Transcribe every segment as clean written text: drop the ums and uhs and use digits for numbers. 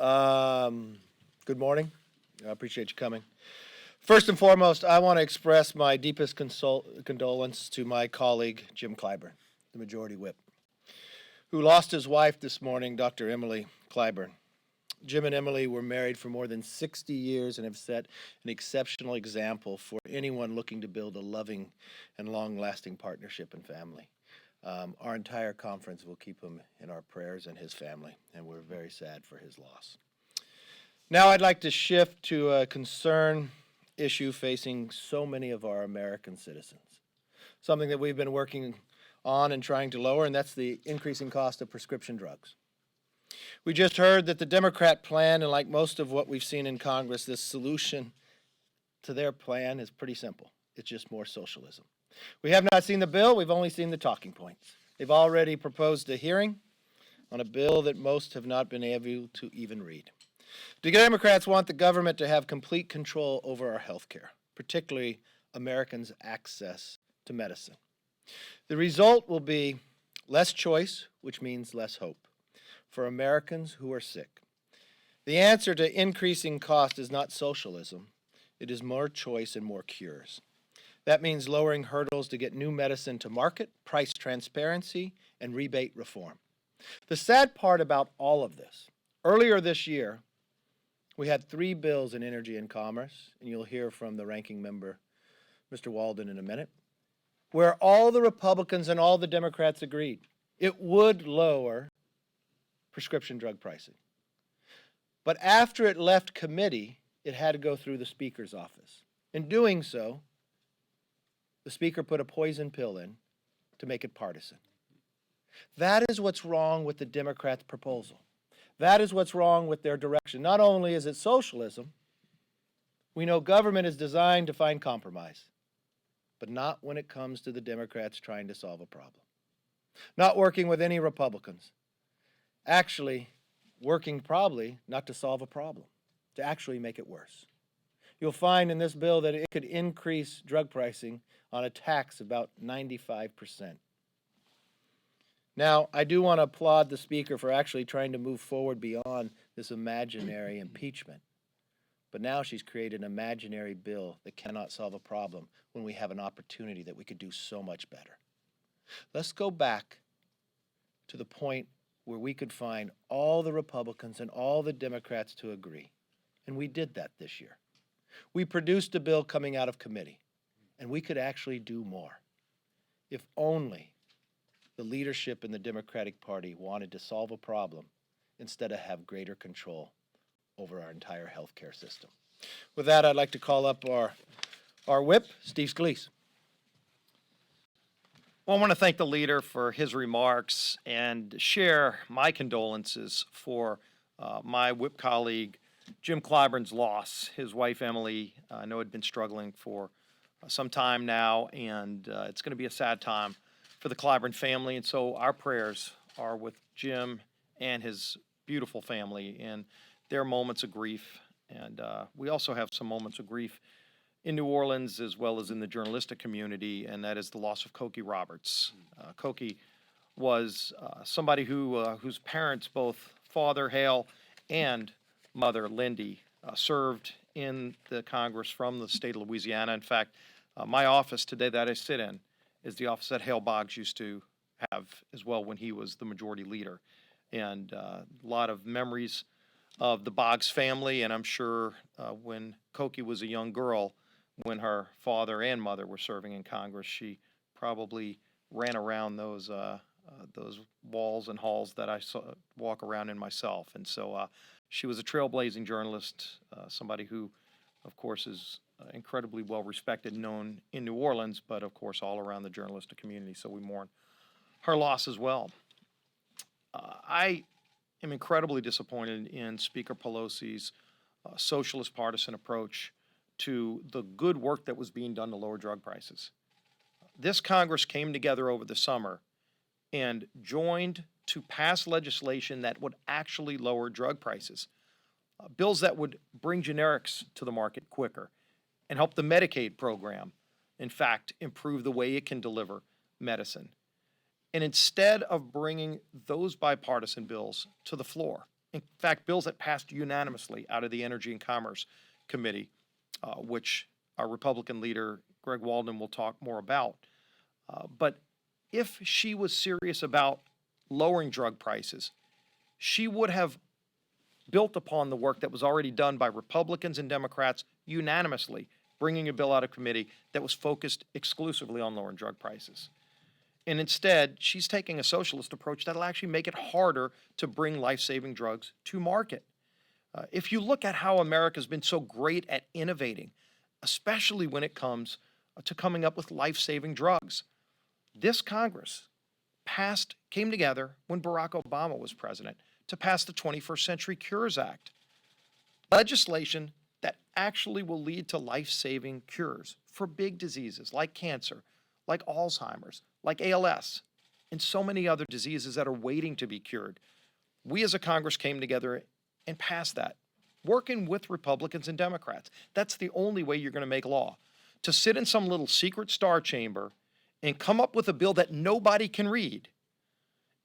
Good morning. I appreciate you coming. First and foremost, I want to express my deepest condolence to my colleague, Jim Clyburn, the Majority Whip, who lost his wife this morning, Dr. Emily Clyburn. Jim and Emily were married for more than 60 years and have set an exceptional example for anyone looking to build a loving and long-lasting partnership and family. Our entire conference will keep him in our prayers and his family, and we're very sad for his loss. Now I'd like to shift to a concern issue facing so many of our American citizens, something that we've been working on and trying to lower, and that's the increasing cost of prescription drugs. We just heard that the Democrat plan, and like most of what we've seen in Congress, this solution to their plan is pretty simple. It's just more socialism. We have not seen the bill, we've only seen the talking points. They've already proposed a hearing on a bill that most have not been able to even read. The Democrats want the government to have complete control over our health care, particularly Americans' access to medicine. The result will be less choice, which means less hope, for Americans who are sick. The answer to increasing cost is not socialism, it is more choice and more cures. That means lowering hurdles to get new medicine to market, price transparency, and rebate reform. The sad part about all of this, earlier this year, we had 3 bills in energy and commerce, and you'll hear from the ranking member, Mr. Walden, in a minute, where all the Republicans and all the Democrats agreed it would lower prescription drug pricing. But after it left committee, it had to go through the Speaker's office. In doing so, the Speaker put a poison pill in to make it partisan. That is what's wrong with the Democrats' proposal. That is what's wrong with their direction. Not only is it socialism, we know government is designed to find compromise, but not when it comes to the Democrats trying to solve a problem. Not working with any Republicans. Actually, working probably not to solve a problem, to actually make it worse. You'll find in this bill that it could increase drug pricing on a tax about 95%. Now, I do want to applaud the Speaker for actually trying to move forward beyond this imaginary impeachment. But now she's created an imaginary bill that cannot solve a problem when we have an opportunity that we could do so much better. Let's go back to the point where we could find all the Republicans and all the Democrats to agree. And we did that this year. We produced a bill coming out of committee, and we could actually do more. If only the leadership in the Democratic Party wanted to solve a problem instead of have greater control over our entire health care system. With that, I'd like to call up our whip, Steve Scalise. Well, I want to thank the leader for his remarks and share my condolences for my whip colleague, Jim Clyburn's loss. His wife, Emily, I know had been struggling for some time now, and it's going to be a sad time for the Clyburn family. And so our prayers are with Jim and his beautiful family in their moments of grief. And we also have some moments of grief in New Orleans as well as in the journalistic community, and that is the loss of Cokie Roberts. Cokie was somebody whose parents, both father Hale and mother Lindy, served in the Congress from the state of Louisiana. In fact, my office today that I sit in is the office that Hale Boggs used to have as well when he was the majority leader. And a lot of memories of the Boggs family, and I'm sure when Cokie was a young girl, when her father and mother were serving in Congress, she probably ran around those walls and halls that I saw walk around in myself. And so she was a trailblazing journalist, somebody who, of course, is incredibly well respected and known in New Orleans, but of course all around the journalistic community. So we mourn her loss as well. I am incredibly disappointed in Speaker Pelosi's socialist partisan approach to the good work that was being done to lower drug prices. This Congress came together over the summer and joined to pass legislation that would actually lower drug prices, bills that would bring generics to the market quicker and help the Medicaid program, in fact, improve the way it can deliver medicine. And instead of bringing those bipartisan bills to the floor, In fact, bills that passed unanimously out of the Energy and Commerce Committee, which our Republican leader, Greg Walden, will talk more about. But if she was serious about lowering drug prices, she would have built upon the work that was already done by Republicans and Democrats unanimously, bringing a bill out of committee that was focused exclusively on lowering drug prices. And instead, she's taking a socialist approach that'll actually make it harder to bring life-saving drugs to market. If you look at how America's been so great at innovating, especially when it comes to coming up with life-saving drugs, this Congress came together when Barack Obama was president to pass the 21st Century Cures Act, legislation that actually will lead to life-saving cures for big diseases like cancer, like Alzheimer's, like ALS, and so many other diseases that are waiting to be cured. We as a Congress came together and passed that, working with Republicans and Democrats. That's the only way you're going to make law. To sit in some little secret star chamber and come up with a bill that nobody can read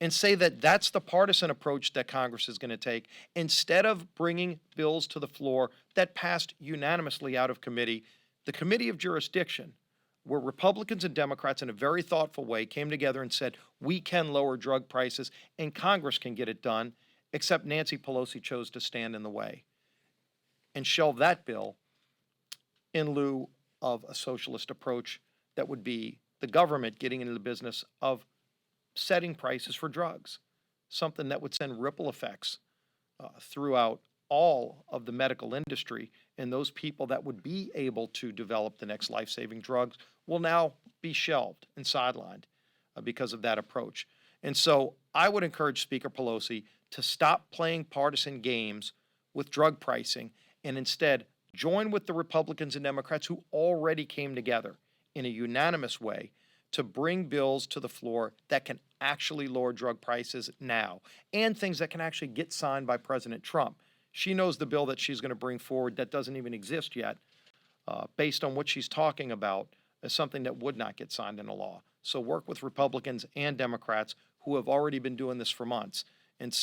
and say that that's the partisan approach that Congress is going to take, instead of bringing bills to the floor that passed unanimously out of committee, the Committee of Jurisdiction, where Republicans and Democrats in a very thoughtful way came together and said, we can lower drug prices and Congress can get it done, except Nancy Pelosi chose to stand in the way and shelve that bill in lieu of a socialist approach that would be the government getting into the business of setting prices for drugs, something that would send ripple effects throughout all of the medical industry, and those people that would be able to develop the next life-saving drugs will now be shelved and sidelined because of that approach. And so I would encourage Speaker Pelosi to stop playing partisan games with drug pricing and instead join with the Republicans and Democrats who already came together in a unanimous way to bring bills to the floor that can actually lower drug prices now, and things that can actually get signed by President Trump. She knows the bill that she's going to bring forward that doesn't even exist yet, based on what she's talking about, is something that would not get signed into law. So work with Republicans and Democrats who have already been doing this for months and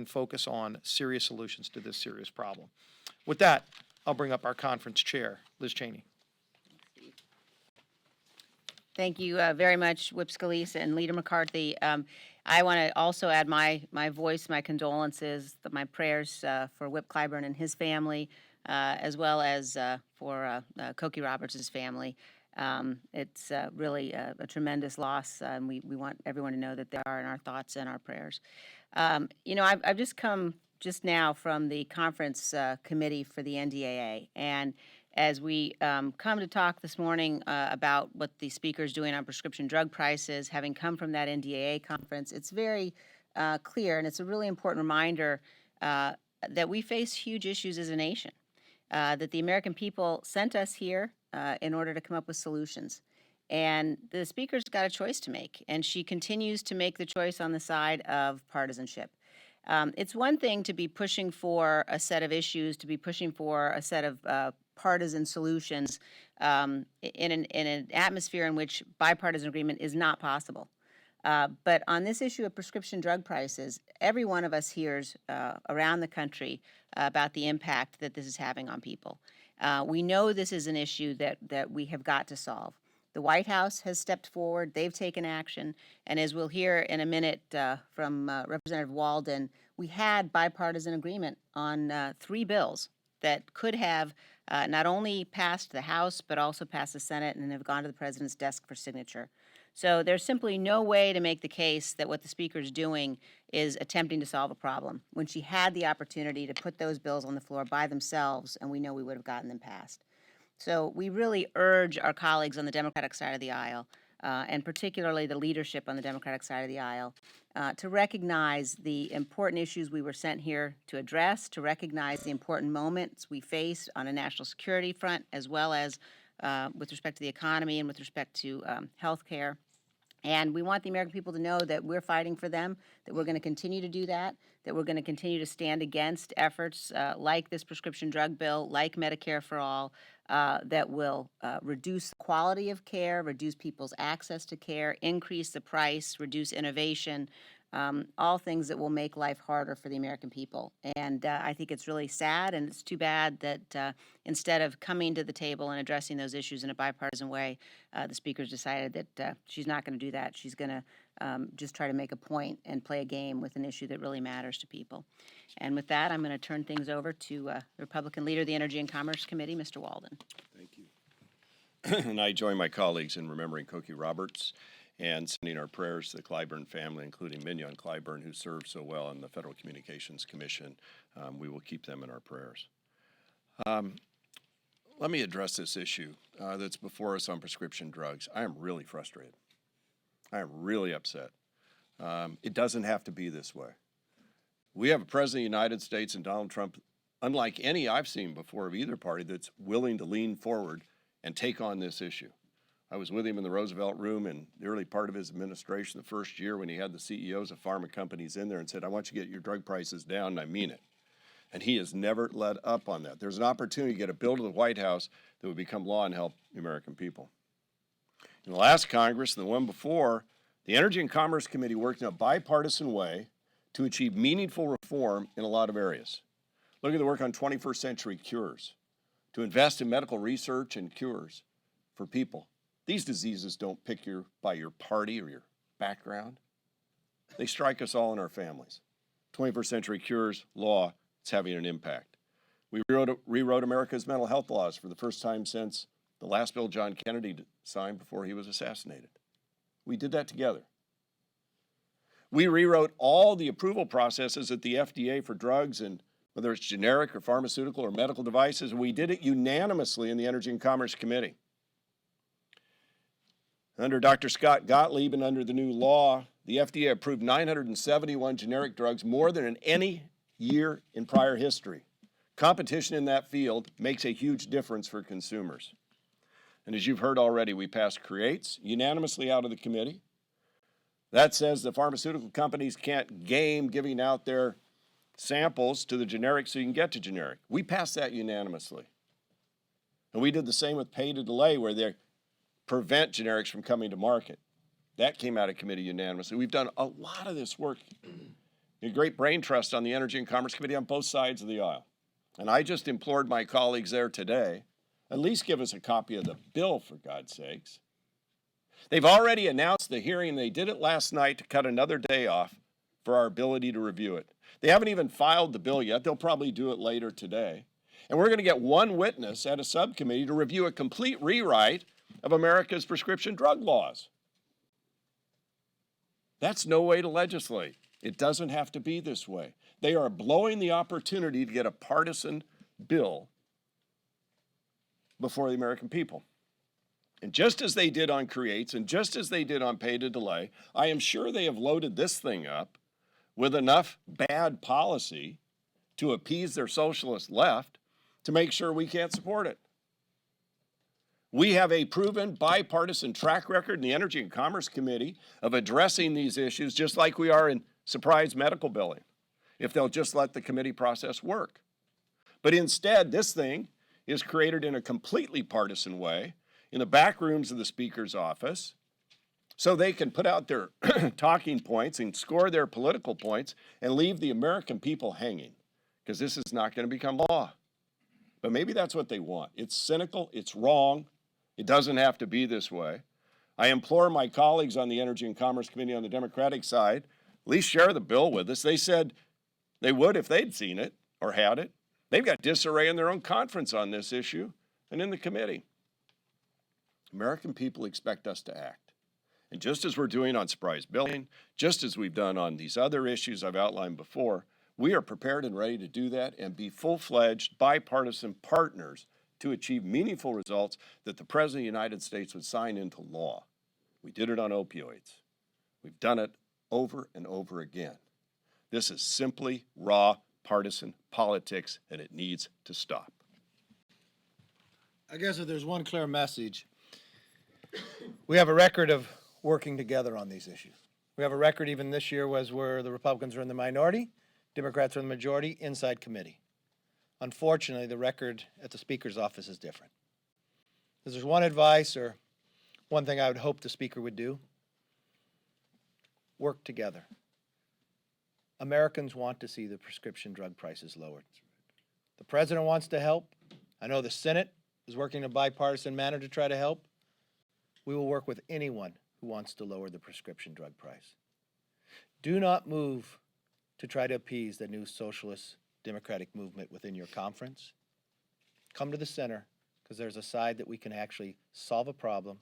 focus on serious solutions to this serious problem. With that, I'll bring up our conference chair, Liz Cheney. Thank you very much, Whip Scalise and Leader McCarthy. I want to also add my voice, my condolences, my prayers for Whip Clyburn and his family, as well as for Cokie Roberts' family. It's really a tremendous loss, and we want everyone to know that they are in our thoughts and our prayers. I've just come just now from the conference committee for the NDAA, and as we come to talk this morning about what the speaker is doing on prescription drug prices, having come from that NDAA conference, it's very clear, and it's a really important reminder that we face huge issues as a nation, that the American people sent us here in order to come up with solutions. And the speaker's got a choice to make, and she continues to make the choice on the side of partisanship. It's one thing to be pushing for a set of issues, to be pushing for a set of partisan solutions in an atmosphere in which bipartisan agreement is not possible. But on this issue of prescription drug prices, every one of us hears around the country about the impact that this is having on people. We know this is an issue that we have got to solve. The White House has stepped forward, they've taken action, and as we'll hear in a minute from Representative Walden, we had bipartisan agreement on 3 bills that could have not only passed the House, but also passed the Senate and have gone to the President's desk for signature. So there's simply no way to make the case that what the Speaker is doing is attempting to solve a problem, when she had the opportunity to put those bills on the floor by themselves, and we know we would have gotten them passed. So we really urge our colleagues on the Democratic side of the aisle, and particularly the leadership on the Democratic side of the aisle, to recognize the important issues we were sent here to address, to recognize the important moments we face on a national security front, as well as with respect to the economy and with respect to health care. And we want the American people to know that we're fighting for them, that we're going to continue to do that we're going to continue to stand against efforts like this prescription drug bill, like Medicare for All, that will reduce the quality of care, reduce people's access to care, increase the price, reduce innovation, all things that will make life harder for the American people. And I think it's really sad, and it's too bad that instead of coming to the table and addressing those issues in a bipartisan way, the speaker's decided that she's not going to do that. She's going to just try to make a point and play a game with an issue that really matters to people. And with that, I'm going to turn things over to the Republican leader of the Energy and Commerce Committee, Mr. Walden. Thank you. And I join my colleagues in remembering Cokie Roberts and sending our prayers to the Clyburn family, including Mignon Clyburn, who served so well on the Federal Communications Commission. We will keep them in our prayers. Let me address this issue that's before us on prescription drugs. I am really frustrated. I am really upset. It doesn't have to be this way. We have a president of the United States and Donald Trump, unlike any I've seen before of either party, that's willing to lean forward and take on this issue. I was with him in the Roosevelt Room in the early part of his administration, the first year when he had the CEOs of pharma companies in there and said, I want you to get your drug prices down, and I mean it. And he has never let up on that. There's an opportunity to get a bill to the White House that would become law and help the American people. In the last Congress and the one before, the Energy and Commerce Committee worked in a bipartisan way to achieve meaningful reform in a lot of areas. Look at the work on 21st century cures, to invest in medical research and cures for people. These diseases don't pick by your party or your background. They strike us all in our families. 21st century cures law, it's having an impact. We rewrote America's mental health laws for the first time since the last bill John Kennedy signed before he was assassinated. We did that together. We rewrote all the approval processes at the FDA for drugs, and whether it's generic or pharmaceutical or medical devices, and we did it unanimously in the Energy and Commerce Committee. Under Dr. Scott Gottlieb and under the new law, the FDA approved 971 generic drugs, more than in any year in prior history. Competition in that field makes a huge difference for consumers. And as you've heard already, we passed CREATES unanimously out of the committee. That says the pharmaceutical companies can't game giving out their samples to the generic so you can get to generic. We passed that unanimously. And we did the same with pay to delay, where they prevent generics from coming to market. That came out of committee unanimously. We've done a lot of this work. A great brain trust on the Energy and Commerce Committee on both sides of the aisle. And I just implored my colleagues there today, at least give us a copy of the bill, for God's sakes. They've already announced the hearing. They did it last night to cut another day off for our ability to review it. They haven't even filed the bill yet. They'll probably do it later today. And we're going to get one witness at a subcommittee to review a complete rewrite of America's prescription drug laws. That's no way to legislate. It doesn't have to be this way. They are blowing the opportunity to get a partisan bill before the American people. And just as they did on CREATES and just as they did on pay to delay, I am sure they have loaded this thing up with enough bad policy to appease their socialist left to make sure we can't support it. We have a proven bipartisan track record in the Energy and Commerce Committee of addressing these issues just like we are in surprise medical billing, if they'll just let the committee process work. But instead, this thing is created in a completely partisan way in the back rooms of the Speaker's office so they can put out their talking points and score their political points and leave the American people hanging, because this is not going to become law. But maybe that's what they want. It's cynical. It's wrong. It doesn't have to be this way. I implore my colleagues on the Energy and Commerce Committee on the Democratic side, at least share the bill with us. They said they would if they'd seen it or had it. They've got disarray in their own conference on this issue and in the committee. American people expect us to act. And just as we're doing on surprise billing, just as we've done on these other issues I've outlined before, we are prepared and ready to do that and be full-fledged bipartisan partners to achieve meaningful results that the President of the United States would sign into law. We did it on opioids. We've done it over and over again. This is simply raw partisan politics, and it needs to stop. I guess if there's one clear message, we have a record of working together on these issues. We have a record even this year was where the Republicans are in the minority, Democrats are in the majority, inside committee. Unfortunately, the record at the Speaker's office is different. If there's one advice or one thing I would hope the Speaker would do, work together. Americans want to see the prescription drug prices lowered. The president wants to help. I know the Senate is working in a bipartisan manner to try to help. We will work with anyone who wants to lower the prescription drug price. Do not move to try to appease the new socialist democratic movement within your conference. Come to the center, because there's a side that we can actually solve a problem,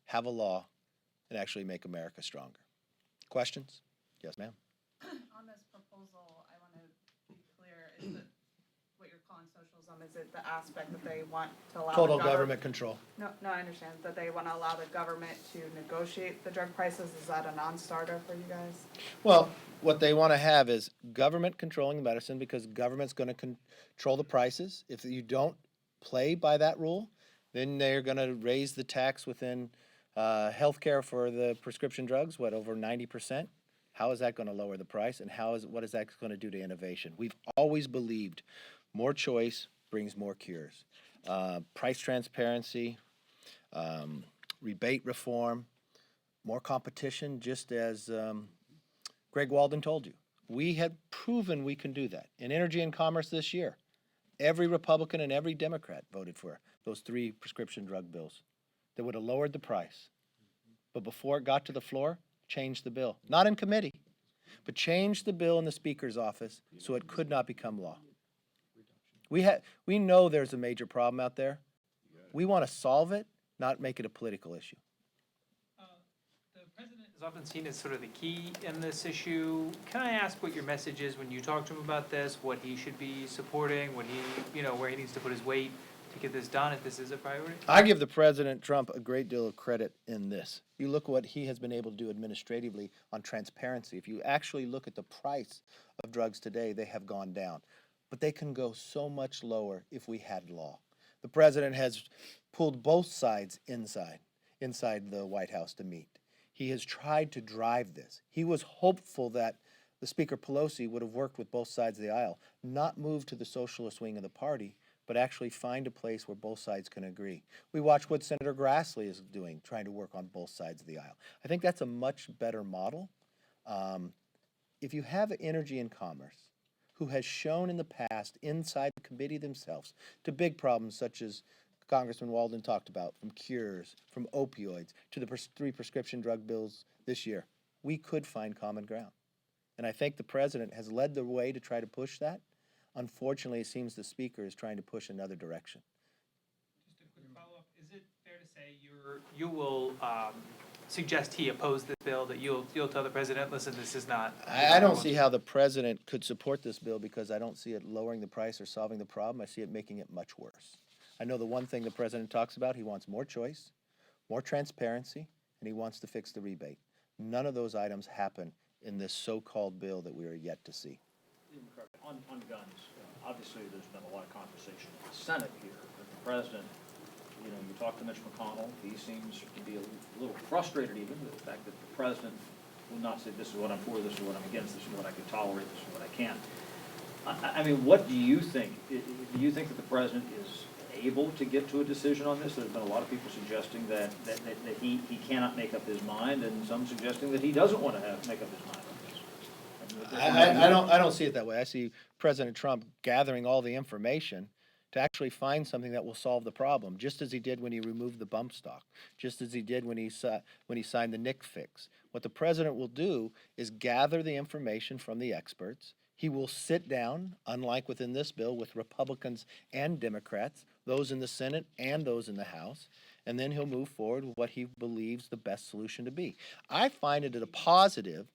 have a law, and actually make America stronger. Questions? Yes, ma'am. On this proposal, I want to be clear, is it what you're calling socialism, is it the aspect that they want to allow? Total government control. No, I understand, that they want to allow the government to negotiate the drug prices, is that a non-starter for you guys? Well, what they want to have is government controlling medicine, because government's going to control the prices. If you don't play by that rule, then they're going to raise the tax within healthcare for the prescription drugs, over 90%. How is that going to lower the price, and what is that going to do to innovation? We've always believed more choice brings more cures. Price transparency, rebate reform, more competition, just as Greg Walden told you. We had proven we can do that. In Energy and Commerce this year, every Republican and every Democrat voted for those 3 prescription drug bills that would have lowered the price. But before it got to the floor, changed the bill. Not in committee, but changed the bill in the Speaker's office so it could not become law. We know there's a major problem out there. We want to solve it, not make it a political issue. The president is often seen as sort of the key in this issue. Can I ask what your message is when you talk to him about this, what he should be supporting, what he, where he needs to put his weight to get this done, if this is a priority? I give the President Trump a great deal of credit in this. You look what he has been able to do administratively on transparency. If you actually look at the price of drugs today, they have gone down. But they can go so much lower if we had law. The president has pulled both sides inside the White House to meet. He has tried to drive this. He was hopeful that the Speaker Pelosi would have worked with both sides of the aisle, not move to the socialist wing of the party, but actually find a place where both sides can agree. We watch what Senator Grassley is doing, trying to work on both sides of the aisle. I think that's a much better model. If you have Energy and Commerce, who has shown in the past inside the committee themselves to big problems such as Congressman Walden talked about, from cures, from opioids, to the 3 prescription drug bills this year, we could find common ground. And I think the president has led the way to try to push that. Unfortunately, it seems the Speaker is trying to push another direction. Just a quick follow-up. Is it fair to say you will suggest he oppose this bill, that you'll tell the president, listen, this is not... I don't see how the president could support this bill, because I don't see it lowering the price or solving the problem. I see it making it much worse. I know the one thing the president talks about, he wants more choice, more transparency, and he wants to fix the rebate. None of those items happen in this so-called bill that we are yet to see. On guns, obviously there's been a lot of conversation in the Senate here, but the president, you talk to Mitch McConnell, he seems to be a little frustrated even with the fact that the president will not say, this is what I'm for, this is what I'm against, this is what I can tolerate, this is what I can't. I mean, what do you think? Do you think that the president is able to get to a decision on this? There's been a lot of people suggesting that he cannot make up his mind, and some suggesting that he doesn't want to make up his mind on this. I don't see it that way. I see President Trump gathering all the information to actually find something that will solve the problem, just as he did when he removed the bump stock, just as he did when he signed the NIC fix. What the president will do is gather the information from the experts. He will sit down, unlike within this bill, with Republicans and Democrats, those in the Senate and those in the House, and then he'll move forward with what he believes the best solution to be. I find it a positive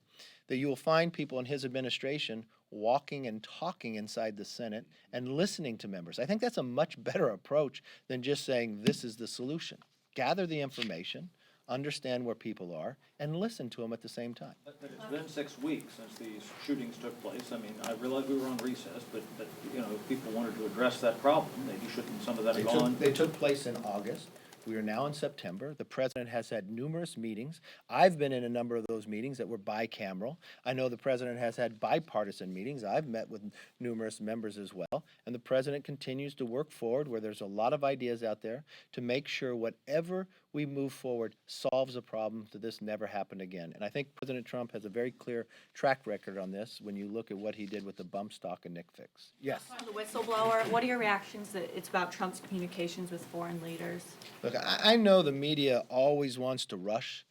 that you will find people in his administration walking and talking inside the Senate and listening to members. I think that's a much better approach than just saying this is the solution. Gather the information, understand where people are, and listen to them at the same time. But it's been 6 weeks since these shootings took place. I mean, I realize we were on recess, but if people wanted to address that problem, maybe shouldn't some of that have gone? They took place in August. We are now in September. The president has had numerous meetings. I've been in a number of those meetings that were bicameral. I know the president has had bipartisan meetings. I've met with numerous members as well. And the president continues to work forward where there's a lot of ideas out there to make sure whatever we we move forward, solves a problem so this never happened again. And I think President Trump has a very clear track record on this when you look at what he did with the bump stock and Nick Fix. Yes. The whistleblower, what are your reactions that it's about Trump's communications with foreign leaders? Look, I know the media always wants to rush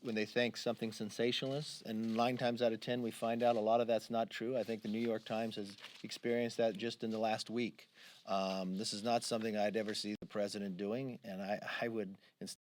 when they think something sensationalist, and 9 times out of 10 we find out a lot of that's not true. I think the New York Times has experienced that just in the last week. This is not something I'd ever see the president doing, and I would, instead